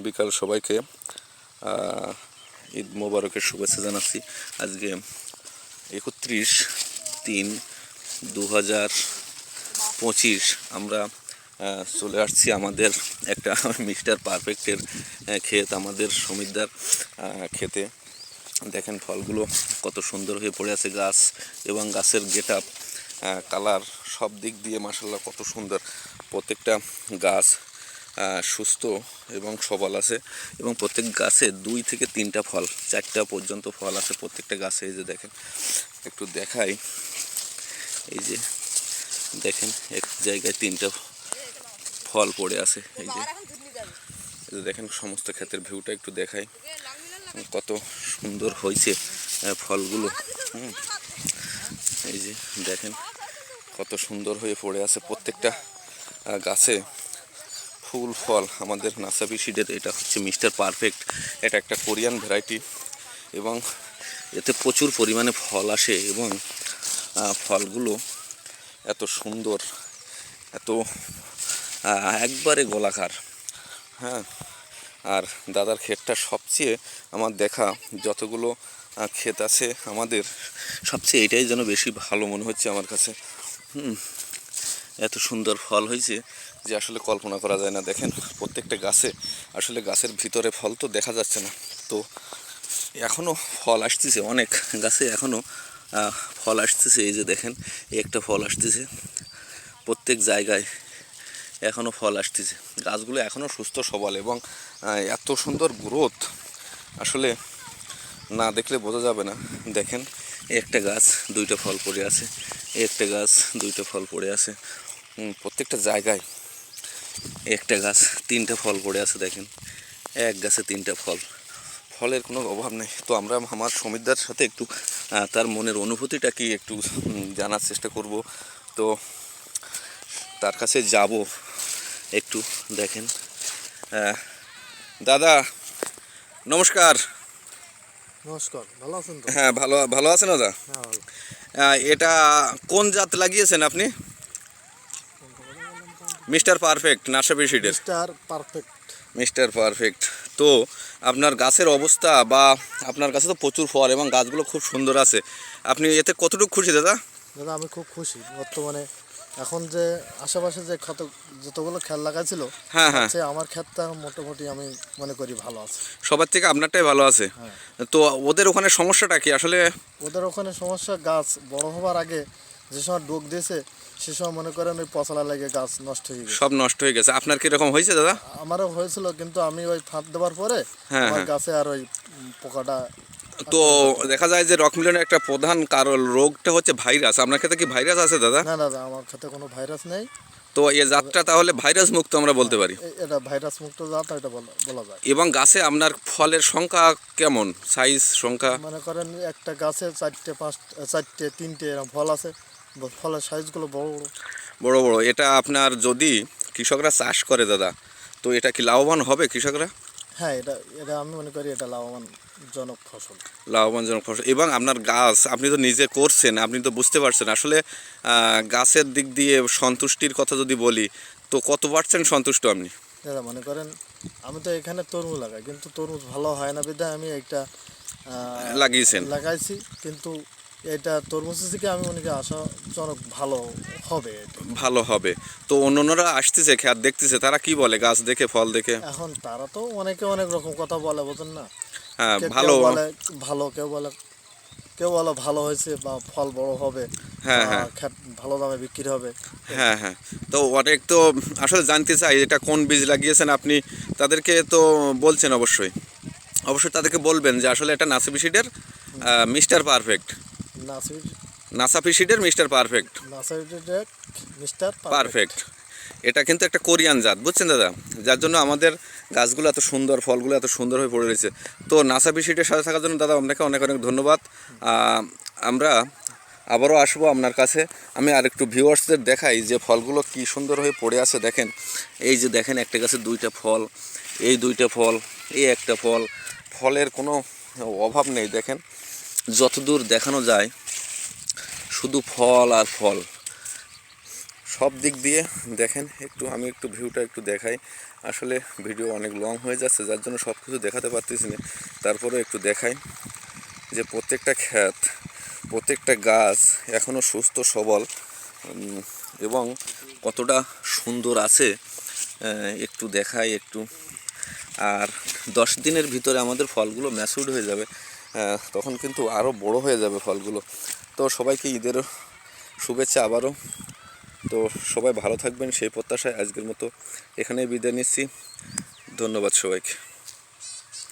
বিকাল সবাইকে ঈদ মোবারকের শুভেচ্ছা জানাচ্ছি। আজকে 31/3/2025 আমরা চলে আসছি আমাদের একটা মিস্টার পারফেক্টের ক্ষেত, আমাদের সমিতদার ক্ষেতে। দেখেন ফলগুলো কত সুন্দর হয়ে পড়ে আছে, গাছ এবং গাছের গেটআপ, কালার সব দিক দিয়ে মাশাআল্লাহ কত সুন্দর। প্রত্যেকটা গাছ সুস্থ এবং সবল আছে এবং প্রত্যেক গাছে 2 থেকে 3টা ফল, 4টা পর্যন্ত ফল আছে প্রত্যেকটা গাছে। এই যে দেখেন, একটু দেখাই, এই যে দেখেন এক জায়গায় 3টা ফল পড়ে আছে। এই যে দেখেন সমস্ত ক্ষেতের ভিউটা একটু দেখাই, কত সুন্দর হয়েছে ফলগুলো। এই যে দেখেন কত সুন্দর হয়ে পড়ে আছে প্রত্যেকটা গাছে ফুল ফল। আমাদের নাসাবি সিডের এটা হচ্ছে মিস্টার পারফেক্ট, এটা একটা কোরিয়ান ভ্যারাইটি এবং এতে প্রচুর পরিমাণে ফল আসে এবং ফলগুলো এত সুন্দর, এত একবারে গোলাকার। হ্যাঁ, আর দাদার ক্ষেতটা সবচেয়ে আমার দেখা যতগুলো ক্ষেত আছে আমাদের, সবচেয়ে এটাই যেন বেশি ভালো মনে হচ্ছে আমার কাছে। এত সুন্দর ফল হয়েছে যে আসলে কল্পনা করা যায় না। দেখেন প্রত্যেকটা গাছে, আসলে গাছের ভিতরে ফল তো দেখা যাচ্ছে না, তো এখনও ফল আসতেছে, অনেক গাছে এখনও ফল আসতেছে। এই যে দেখেন একটা ফল আসতেছে, প্রত্যেক জায়গায় এখনও ফল আসতেছে। গাছগুলো এখনও সুস্থ সবল এবং এত সুন্দর গ্রোথ আসলে না দেখলে বোঝা যাবে না। দেখেন একটা গাছ 2টা ফল পড়ে আছে, একটা গাছ 2টা ফল পড়ে আছে, প্রত্যেকটা জায়গায় একটা গাছ 3টা ফল পড়ে আছে। দেখেন এক গাছে 3টা ফল, ফলের কোনো অভাব নেই। তো আমরা আমার সমিতদার সাথে একটু তার মনের অনুভূতিটা কি একটু জানার চেষ্টা করব, তো তার কাছে যাব একটু। দেখেন দাদা নমস্কার। নমস্কার, ভালো আছেন তো? হ্যাঁ, ভালো আছেন দাদা? এটা কোন জাত লাগিয়েছেন আপনি? মিস্টার পারফেক্ট নার্সারি সিডের মিস্টার পারফেক্ট। তো আপনার গাছের অবস্থা বা আপনার কাছে তো প্রচুর ফল এবং গাছগুলো খুব সুন্দর আছে, আপনি এতে কতটুকু খুশি দাদা? দাদা আমি খুব খুশি। বর্তমানে এখন যে আশেপাশে যে যতগুলো খেত লাগাইছিল, হ্যাঁ হ্যাঁ, আমার ক্ষেতটা মোটামুটি আমি মনে করি ভালো আছে। সবার থেকে আপনারটাই ভালো আছে। তো ওদের ওখানে সমস্যাটা কি আসলে? ওদের ওখানে সমস্যা, গাছ বড় হবার আগে যে সময় ডোক দিয়েছে সে সময় মনে করেন ওই পচলা লেগে গাছ নষ্ট হয়ে গেছে, সব নষ্ট হয়ে গেছে। আপনার কিরকম হয়েছে দাদা? আমারও হয়েছিল, কিন্তু আমি ওই ফাঁদ দেওয়ার পরে আমার গাছে আর ওই পোকাটা। তো দেখা যায় যে রকমিলনের একটা প্রধান কারণ রোগটা হচ্ছে ভাইরাস। আপনার ক্ষেত্রে কি ভাইরাস আছে দাদা? না দাদা, আমার ক্ষেতে কোনো ভাইরাস নেই। তো এই জাতটা তাহলে ভাইরাস মুক্ত আমরা বলতে পারি? এটা ভাইরাস মুক্ত জাত, এটা বলা যায়। এবং গাছে আপনার ফলের সংখ্যা কেমন, সাইজ সংখ্যা? মনে করেন একটা গাছে 4টে 5টে 3টে এরকম ফল আছে, ফলের সাইজগুলো বড় বড় বড় বড়। এটা আপনার যদি কৃষকরা চাষ করে দাদা, তো এটা কি লাভবান হবে কৃষকরা? হ্যাঁ, এটা আমি মনে করি এটা লাভবানজনক ফসল। লাভবানজনক ফসল। এবং আপনার গাছ আপনি তো নিজে করছেন, আপনি তো বুঝতে পারছেন আসলে গাছের দিক দিয়ে সন্তুষ্টির কথা যদি বলি, তো কত % সন্তুষ্ট আপনি? দাদা মনে করেন আমি তো এখানে তরমুজ লাগাই, কিন্তু তরমুজ ভালো হয় না বিধায় আমি একটা লাগাইছি, কিন্তু এটা তরমুজের থেকে আমি মনে করি আশাজনক ভালো হবে। তো অন্যরা আসতেছে খেত দেখতেছে, তারা কি বলে গাছ দেখে, ফল দেখে? এখন তারা তো অনেকে অনেক রকম কথা বলে, বোঝেন না? হ্যাঁ, কেউ বলে ভালো হয়েছে বা ফল বড় হবে, হ্যাঁ হ্যাঁ, ভালো দামে বিক্রি হবে। হ্যাঁ হ্যাঁ। তো অনেক তো আসলে জানতে চাই এটা কোন বীজ লাগিয়েছেন আপনি, তাদেরকে তো বলছেন অবশ্যই তাদেরকে বলবেন যে আসলে এটা নাসাবি সিডের মিস্টার পারফেক্ট, নাসাবি সিডের মিস্টার পারফেক্ট। এটা কিন্তু একটা কোরিয়ান জাত, বুঝছেন দাদা, যার জন্য আমাদের গাছগুলো এত সুন্দর, ফলগুলো এত সুন্দর হয়ে পড়ে রয়েছে। তো নাসাবি সিডের সাথে থাকার জন্য দাদা আপনাকে অনেক অনেক ধন্যবাদ। আমরা আবারও আসবো আপনার কাছে। আমি আরেকটু ভিউয়ার্সদের দেখাই যে ফলগুলো কি সুন্দর হয়ে পড়ে আছে। দেখেন এই যে দেখেন একটা গাছে 2টা ফল, এই 2টা ফল, এই একটা ফল, ফলের কোনো অভাব নেই। দেখেন যতদূর দেখানো যায় শুধু ফল আর ফল, সব দিক দিয়ে দেখেন আমি একটু ভিউটা একটু দেখাই। আসলে ভিডিও অনেক লং হয়ে যাচ্ছে, যার জন্য সব কিছু দেখাতে পারতেছি না। তারপরে একটু দেখাই যে প্রত্যেকটা ক্ষেত, প্রত্যেকটা গাছ এখনও সুস্থ সবল এবং কতটা সুন্দর আছে একটু দেখাই একটু। আর 10 দিনের ভিতরে আমাদের ফলগুলো ম্যাচিউরড হয়ে যাবে, তখন কিন্তু আরও বড় হয়ে যাবে ফলগুলো। তো সবাইকে ঈদের শুভেচ্ছা আবারও। তো সবাই ভালো থাকবেন সেই প্রত্যাশায় আজকের মতো এখানেই বিদায় নিচ্ছি। ধন্যবাদ সবাইকে।